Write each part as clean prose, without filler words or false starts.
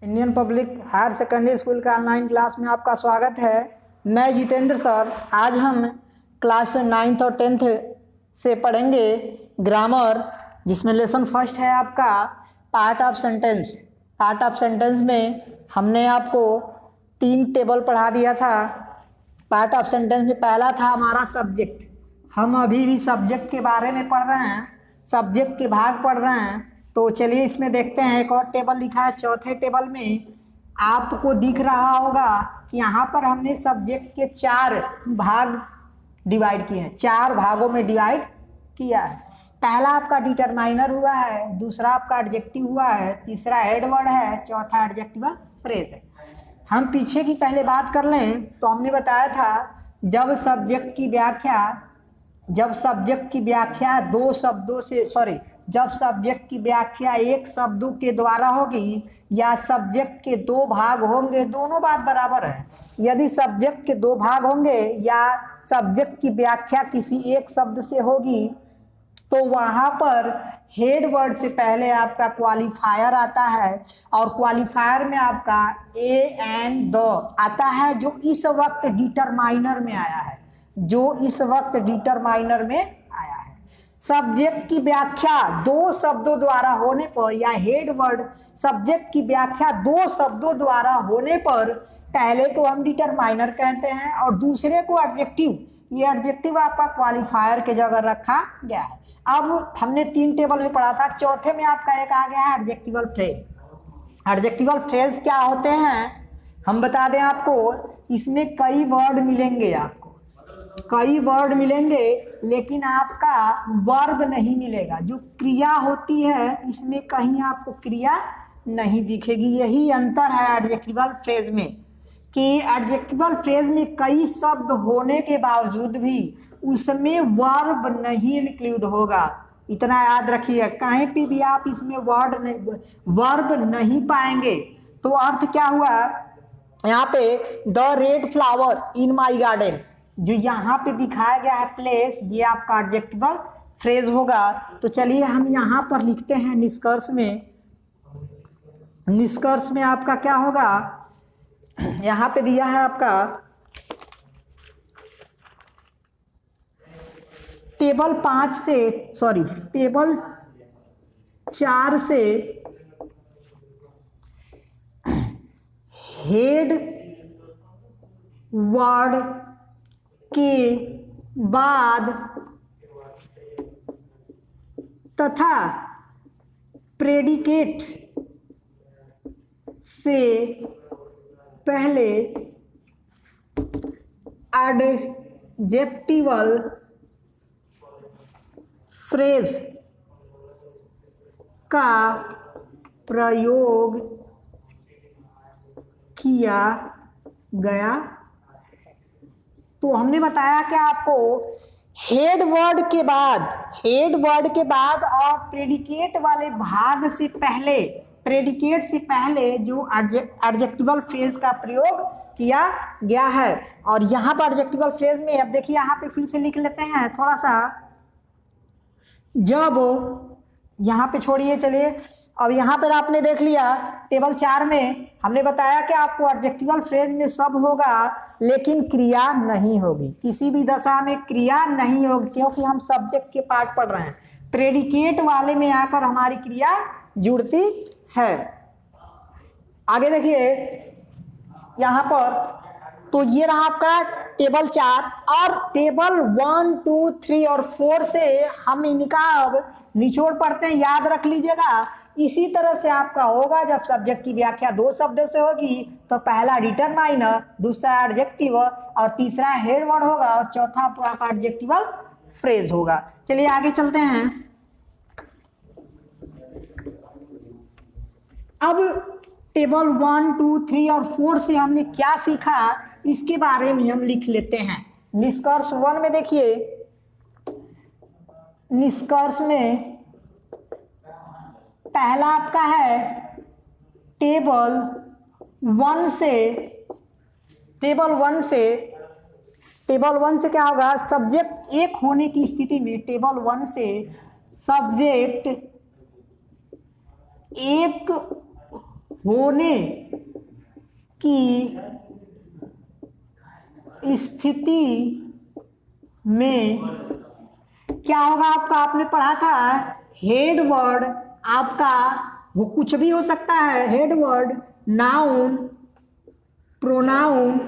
Indian public higher secondary school का online class में आपका स्वागत है। मैं जितेंद्र सर। आज हम क्लास 9th और 10th से पढ़ेंगे ग्रामर, जिसमें लेसन फर्स्ट है आपका part of sentence. Part of sentence में हमने आपको 3 टेबल पढ़ा दिया था। पार्ट ऑफ सेंटेंस में पहला था हमारा सब्जेक्ट। हम अभी भी सब्जेक्ट के बारे में पढ़ रहे हैं, सब्जेक्ट के भाग पढ़ रहे हैं। तो चलिए इसमें देखते हैं। एक और टेबल लिखा है। चौथे टेबल में आपको दिख रहा होगा कि यहाँ पर हमने सब्जेक्ट के 4 भाग डिवाइड किए हैं, 4 भागों में डिवाइड किया है। पहला आपका डिटरमाइनर हुआ है, दूसरा आपका एडजेक्टिव हुआ है, तीसरा हेड वर्ड है, चौथा एडजेक्टिवल फ्रेज है। हम पीछे की पहले बात कर लें तो हमने बताया था जब सब्जेक्ट की व्याख्या दो शब्दों से जब सब्जेक्ट की व्याख्या एक शब्दों के द्वारा होगी या सब्जेक्ट के 2 भाग होंगे, दोनों बात बराबर है। यदि सब्जेक्ट के 2 भाग होंगे या सब्जेक्ट की व्याख्या किसी एक शब्द से होगी तो वहाँ पर हेड वर्ड से पहले आपका क्वालिफायर आता है, और क्वालिफायर में आपका ए एंड द आता है, जो इस वक्त डिटरमाइनर में आया है, सब्जेक्ट की व्याख्या 2 शब्दों द्वारा होने पर या हेड वर्ड सब्जेक्ट की व्याख्या 2 शब्दों द्वारा होने पर पहले को हम डिटरमाइनर कहते हैं और दूसरे को एडजेक्टिव। ये एडजेक्टिव आपका क्वालिफायर के जगह रखा गया है। अब हमने 3 टेबल में पढ़ा था। चौथे में आपका एक आ गया है एडजेक्टिवल फ्रेज। एडजेक्टिवल फ्रेज क्या होते हैं हम बता दें आपको। इसमें कई वर्ड मिलेंगे लेकिन आपका वर्ब नहीं मिलेगा। जो क्रिया होती है इसमें कहीं आपको क्रिया नहीं दिखेगी। यही अंतर है एडजेक्टिवल फ्रेज में, कि एडजेक्टिवल फ्रेज में कई शब्द होने के बावजूद भी उसमें वर्ब नहीं इंक्लूड होगा। इतना याद रखिए, कहीं पे भी आप इसमें वर्ब नहीं पाएंगे। तो अर्थ क्या हुआ, यहाँ पे the red flower in my garden, जो यहाँ पे दिखाया गया है प्लेस, ये आपका एडजेक्टिवल फ्रेज होगा। तो चलिए हम यहाँ पर लिखते हैं निष्कर्ष में आपका क्या होगा। यहाँ पे दिया है आपका टेबल 4 से हेड वर्ड के बाद तथा प्रेडिकेट से पहले एडजेक्टिवल फ्रेज का प्रयोग किया गया। तो हमने बताया कि आपको हेड वर्ड के बाद और प्रेडिकेट वाले भाग से पहले, जो एडजेक्टिवल फ्रेज का प्रयोग किया गया है। और यहाँ पर एडजेक्टिवल फ्रेज में अब देखिए, यहाँ पे फिर से लिख लेते हैं थोड़ा सा। जब यहाँ पे छोड़िए, चलिए अब यहाँ पर आपने देख लिया टेबल 4 में हमने बताया कि आपको एडजेक्टिवल फ्रेज में सब होगा लेकिन क्रिया नहीं होगी, किसी भी दशा में क्रिया नहीं होगी, क्योंकि हम सब्जेक्ट के पार्ट पढ़ रहे हैं। प्रेडिकेट वाले में आकर हमारी क्रिया जुड़ती है। आगे देखिए यहाँ पर, तो ये रहा आपका टेबल 4, और टेबल 1, 2, 3 और 4 से हम इनका अब निचोड़ पढ़ते हैं। याद रख लीजिएगा, इसी तरह से आपका होगा। जब सब्जेक्ट की व्याख्या 2 शब्दों से होगी तो पहला डिटरमाइनर, दूसरा एडजेक्टिव और तीसरा हेड वर्ड होगा और चौथा आपका एडजेक्टिवल फ्रेज होगा। चलिए आगे चलते हैं। अब टेबल 1, 2, 3 और 4 से हमने क्या सीखा इसके बारे में हम लिख लेते हैं। निष्कर्ष 1 में देखिए, निष्कर्ष में पहला आपका है टेबल 1 से क्या होगा, सब्जेक्ट एक होने की स्थिति में टेबल 1 से सब्जेक्ट एक होने की स्थिति में क्या होगा आपका, आपने पढ़ा था हेड वर्ड आपका वो कुछ भी हो सकता है, head word noun, pronoun,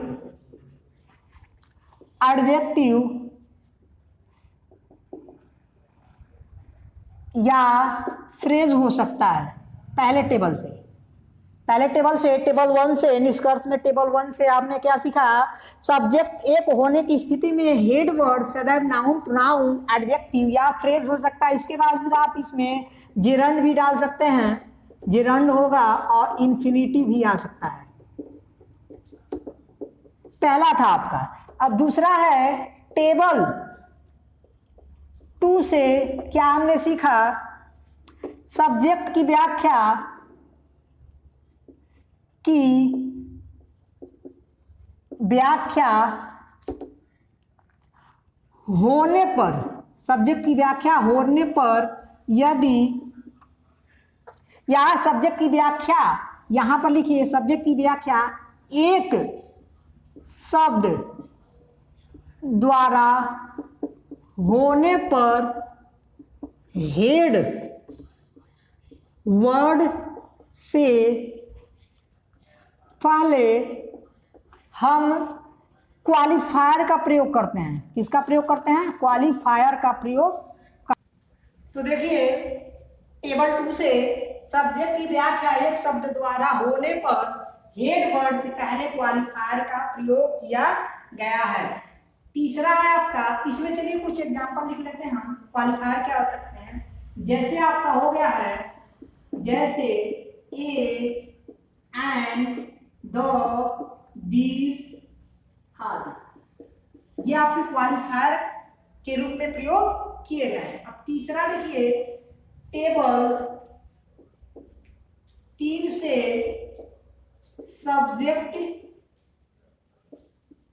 adjective या फ्रेज हो सकता है। पहले टेबल से टेबल 1 से निष्कर्ष में टेबल 1 से आपने क्या सीखा, सब्जेक्ट एक होने की स्थिति में हेड वर्ड सदैव नाउन, प्रोनाउन, एडजेक्टिव या फ्रेज हो सकता है। इसके बावजूद आप इसमें जेरंड भी डाल सकते हैं, जेरंड होगा और इन्फिनिटी भी आ सकता है। पहला था आपका। अब दूसरा है टेबल 2 से क्या हमने सीखा, सब्जेक्ट की व्याख्या होने पर, सब्जेक्ट की व्याख्या होने पर यदि, या सब्जेक्ट की व्याख्या यहां पर लिखिए, सब्जेक्ट की व्याख्या एक शब्द द्वारा होने पर हेड वर्ड से पहले हम क्वालिफायर का प्रयोग करते हैं। किसका प्रयोग करते हैं, क्वालिफायर का प्रयोग। तो देखिए टेबल 2 से सब्जेक्ट की व्याख्या एक शब्द द्वारा होने पर हेड वर्ड से पहले क्वालिफायर का प्रयोग किया गया है। तीसरा है आपका, इसमें चलिए कुछ एग्जांपल लिख लेते हैं हम, क्वालिफायर क्या हो सकते हैं। जैसे आपका हो गया है, जैसे ए एंड द, दिस, आदि, ये आपके क्वालिफायर के रूप में प्रयोग किए गए हैं। अब तीसरा देखिए, टेबल 3 से सब्जेक्ट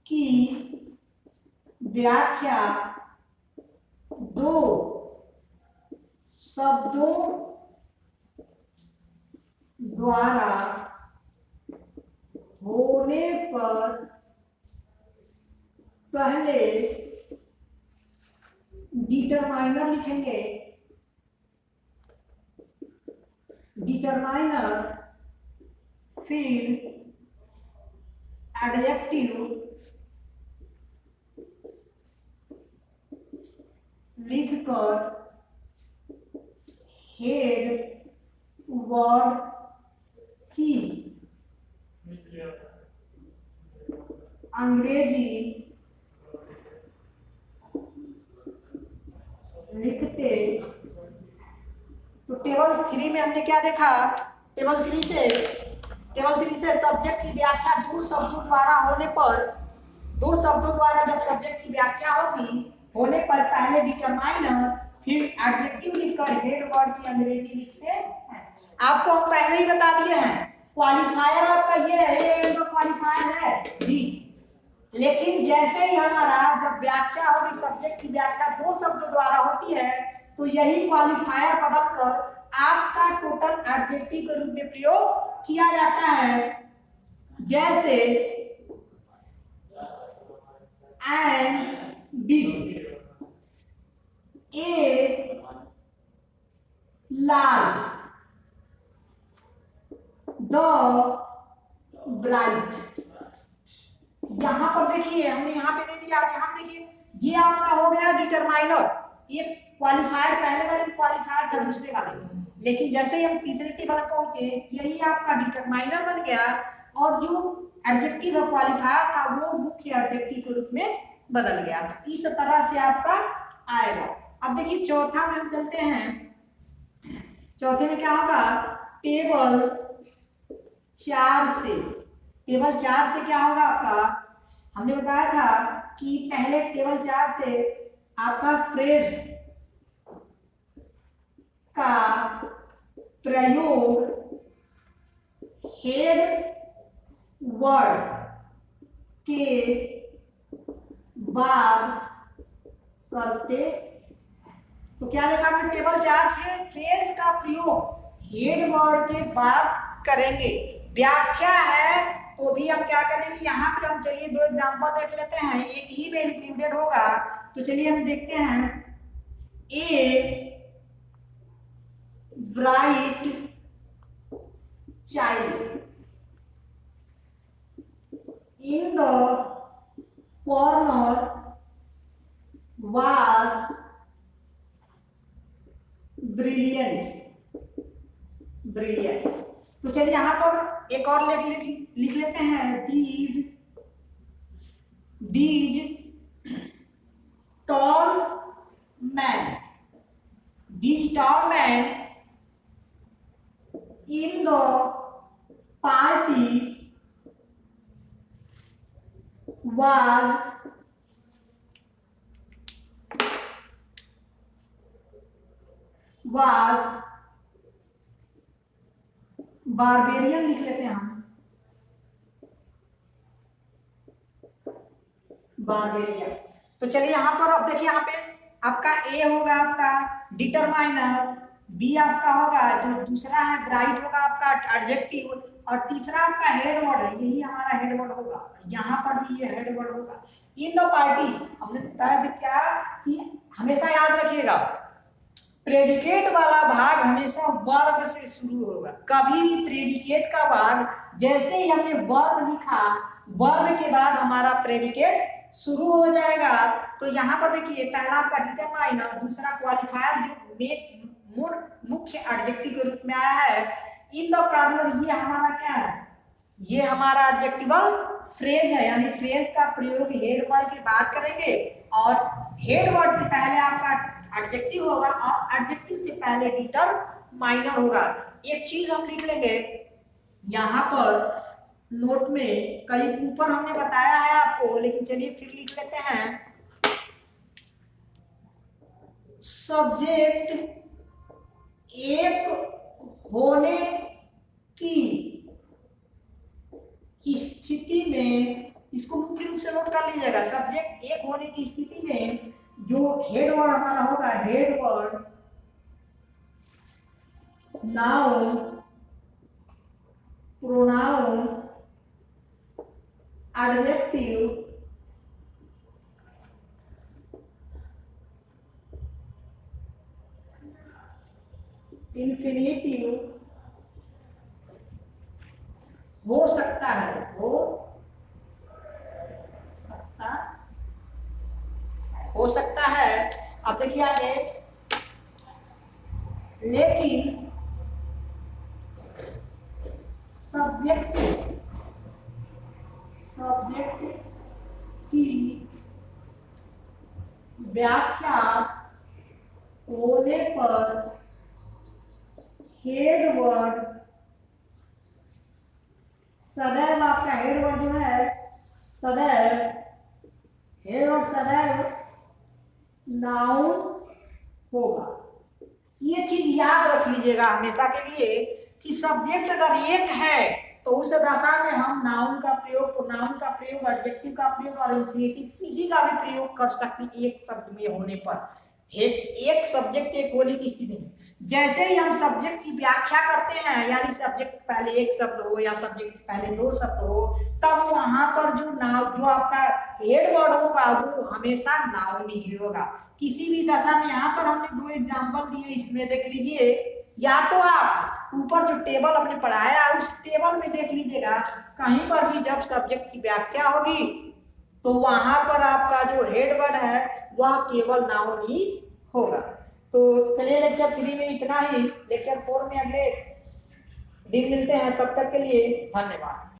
की व्याख्या दो शब्दों द्वारा होने पर पहले डिटरमाइनर लिखेंगे, डिटरमाइनर, फिर एडजेक्टिव लिखकर हेड वर्ड की अंग्रेजी लिखते। तो टेबल 3 में हमने क्या देखा, टेबल 3 से सब्जेक्ट की व्याख्या दो शब्दों द्वारा होने पर, दो शब्दों द्वारा जब सब्जेक्ट की व्याख्या होने पर पहले डिटरमाइनर फिर एडजेक्टिव लिखकर हेड वर्ड की अंग्रेजी लिखते हैं। आपको हम पहले ही बता दिए हैं, क्वालिफायर आपका ये है, ये तो क्वालिफायर है जी। लेकिन जैसे ही हमारा जब व्याख्या होगी, सब्जेक्ट की व्याख्या दो शब्दों द्वारा होती है, तो यही क्वालिफायर बदलकर आपका टोटल एडजेक्टिव के रूप में प्रयोग किया जाता है। जैसे and big, a large, the bright. यहां पर देखिए हमने यहां पे दे दिया, यहां पे देखिए ये आपका हो गया डिटरमाइनर, एक क्वालिफायर पहले वाले क्वालिफायर था दूसरे वाले, लेकिन जैसे ही हम तीसरे टेबल पर पहुंचे यही आपका डिटरमाइनर बन गया और जो एडजेक्टिव और क्वालिफायर था वो मुख्य एडजेक्टिव के रूप में बदल गया। तो इस तरह से आपका आएगा। अब देखिए चौथा में हम चलते हैं, चौथे में क्या होगा, टेबल 4 से क्या होगा आपका, हमने बताया था कि पहले टेबल 4 से आपका फ्रेज का प्रयोग हेड वर्ड के बाद करते। तो क्या देखा हमने, टेबल 4 से फ्रेज का प्रयोग हेड वर्ड के बाद करेंगे। व्याख्या है तो भी हम क्या करेंगे, यहाँ पर हम चलिए दो एग्जांपल देख लेते हैं, एक ही में इंक्लूडेड होगा। तो चलिए हम देखते हैं, a bright child in the corner was brilliant। तो चलिए यहाँ पर एक और लिख लेते हैं, these tall men in the party was barbarian लिख लेते हैं हम, बारबेरियन। तो चलिए यहाँ पर अब देखिए, यहाँ पे आपका ए होगा आपका डिटरमाइनर, बी आपका होगा जो दूसरा है ब्राइट होगा आपका एडजेक्टिव, और तीसरा आपका हेड वर्ड है, यही हमारा हेड वर्ड होगा, यहाँ पर भी ये हेड वर्ड होगा। इन द पार्टी हमने बताया क्या कि हमेशा याद रखिएगा, प्रेडिकेट वाला भाग हमेशा वर्ब से शुरू होगा। कभी भी प्रेडिकेट का भाग जैसे ही हमने वर्ब लिखा, वर्ब के बाद हमारा प्रेडिकेट शुरू हो जाएगा। तो यहाँ पर देखिए, पहला आपका डिटरमाइनर, दूसरा क्वालिफायर जो मुख्य एडजेक्टिव के रूप में आया है। इन द कॉर्नर ये हमारा क्या है, ये हमारा एडजेक्टिवल फ्रेज है, यानी फ्रेज का प्रयोग हेड वर्ड के बाद करेंगे, और हेड वर्ड से पहले आपका एडजेक्टिव होगा और एडजेक्टिव से पहले डिटरमाइनर होगा। एक चीज हम लिख लेंगे यहाँ पर नोट में, कहीं ऊपर हमने बताया है आपको, लेकिन चलिए फिर लिख लेते हैं, सब्जेक्ट एक होने की स्थिति में, इसको मुख्य रूप से नोट कर लीजिएगा, सब्जेक्ट एक होने की स्थिति में जो हेड वर्ड हमारा होगा, head word, noun, pronoun, adjective, infinitive हो सकता है, हो सकता है। अब देखिए आगे, लेकिन सब्जेक्ट की व्याख्या होने पर हेड वर्ड सदैव, आपका हेड वर्ड जो है सदैव, हेड वर्ड सदैव नाउन होगा। ये चीज याद रख लीजिएगा हमेशा के लिए कि सब्जेक्ट अगर एक है तो उस दशा में हम नाउन का प्रयोग, प्रोनाउन का प्रयोग, एडजेक्टिव का प्रयोग और इंफिनिटिव किसी का भी प्रयोग कर सकते हैं एक शब्द में होने पर। एक सब्जेक्ट एक होने की स्थिति में जैसे ही हम सब्जेक्ट की व्याख्या करते हैं, यानी सब्जेक्ट पहले एक शब्द हो या सब्जेक्ट पहले दो शब्द हो, तब वहां पर जो आपका हेड वर्ड होगा वो हमेशा नाउन ही होगा किसी भी दशा में। यहाँ पर हमने दो एग्जाम्पल दिए, इसमें देख लीजिए, या तो आप ऊपर जो टेबल हमने पढ़ाया है उस टेबल में देख लीजिएगा, कहीं पर भी जब सब्जेक्ट की व्याख्या होगी तो वहां पर आपका जो हेड वर्ड है वह केवल नाउन ही होगा। तो चलिए लेक्चर 3 में इतना ही, लेक्चर 4 में अगले दिन मिलते हैं, तब तक के लिए धन्यवाद।